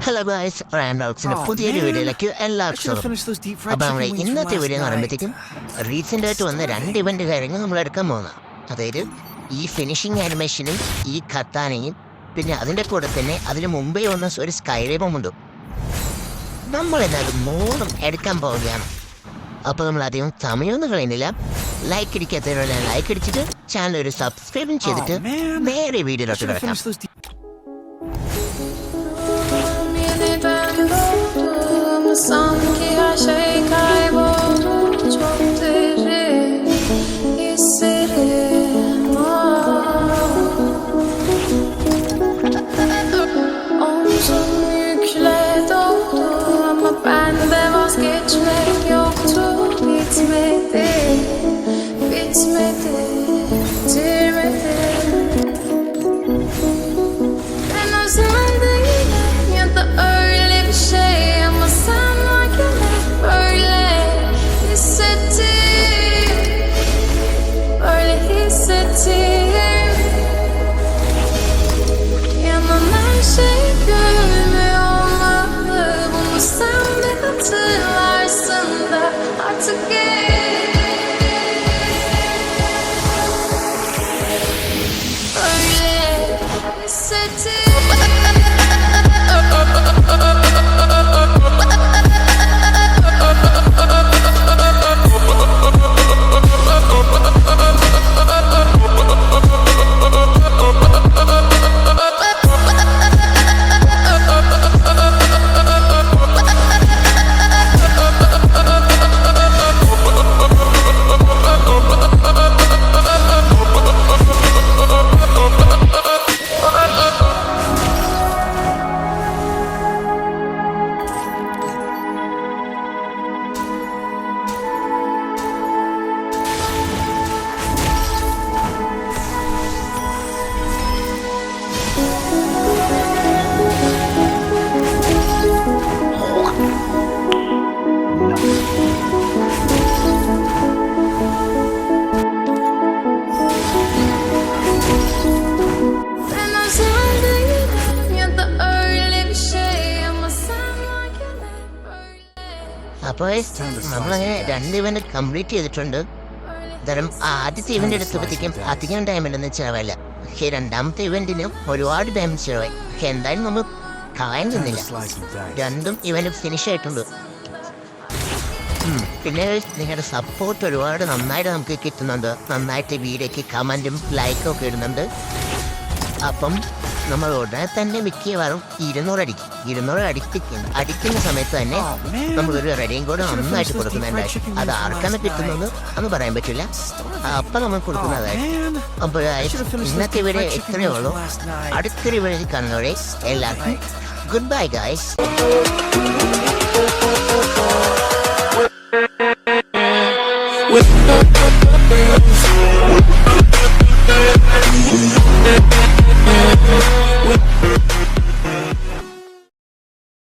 Hello guys, റാൻഡോക്സിന്റെ പുതിയൊരു വീഡിയോയിലേക്ക് എല്ലാവർക്കും അപ്പോൾ നമ്മുടെ ഇന്നത്തെ വീഡിയോ എന്ന് പറയുമ്പോഴത്തേക്കും റീസെൻ്റ് ആയിട്ട് വന്ന 2 ഇവന്റ് കാര്യങ്ങൾ നമ്മൾ എടുക്കാൻ പോകുന്നത്. അതായത് ഈ ഫിനിഷിംഗ് ആനിമേഷനും ഈ ഖത്താനയും പിന്നെ അതിൻ്റെ കൂടെ തന്നെ അതിന് മുമ്പേ വന്ന ഒരു സ്കൈറൈമും ഉണ്ട്. നമ്മളെന്തായാലും 3 എടുക്കാൻ പോവുകയാണ്. അപ്പോൾ നമ്മൾ അധികം സമയമൊന്നും കളയുന്നില്ല. ലൈക്ക് അടിക്കാത്തവരല്ല ലൈക്ക് അടിച്ചിട്ട് ചാനൽ ഒരു സബ്സ്ക്രൈബും ചെയ്തിട്ട് നേരെ വീഡിയോയിലോട്ട് കിടക്കാം. Sanki her şey kayboldu, çok derin hislerim var. Omzum yükle doldu ama bende vazgeçmek yoktu. Bitmedi, bitmedi, bitirmedi. Ben özendim ya da öyle bir şey. Yanan her şey görmüyor olmalı. Bunu sen de hatırlarsın da artık öyle hissettim. അപ്പോൾ നമ്മളങ്ങനെ 2 event complete ചെയ്തിട്ടുണ്ട്. തരം ആദ്യത്തെ ഇവന്റ് എടുത്തപ്പോഴത്തേക്കും അധികം ടൈമിലൊന്നും ചിലവല്ല. പക്ഷേ രണ്ടാമത്തെ ഇവന്റിനും ഒരുപാട് ടൈം ചിലവായി. പക്ഷെ എന്തായാലും നമ്മൾ കളയാൻ നിന്നില്ല. 2 ഇവന്റ് ഫിനിഷ് ആയിട്ടുണ്ട്. പിന്നെ നിങ്ങളുടെ സപ്പോർട്ട് ഒരുപാട് നന്നായിട്ട് നമുക്ക് കിട്ടുന്നുണ്ട്. നന്നായിട്ട് വീഡിയോയ്ക്ക് കമൻറ്റും ലൈക്കും ഒക്കെ ഇടുന്നുണ്ട്. അപ്പം നമ്മൾ ഉടനെ തന്നെ മിക്കവാറും 200 അടിക്കുന്ന സമയത്ത് തന്നെ നമുക്കൊരു റെഡിയും കൂടെ നന്നായിട്ട് കൊടുക്കുന്നുണ്ടായി. അത് ആർക്കാണ് കിട്ടുന്നത് എന്ന് പറയാൻ പറ്റില്ല. അപ്പം നമ്മൾ കൊടുക്കുന്നതായിരിക്കും. അപ്പോൾ ഇന്നത്തെ വീഡിയോ ഇത്രയേ ഉള്ളൂ. അടുത്തൊരു വീഡിയോ കാണുന്നവരെ എല്ലാവർക്കും ഗുഡ് ബൈ ഗൈസ്.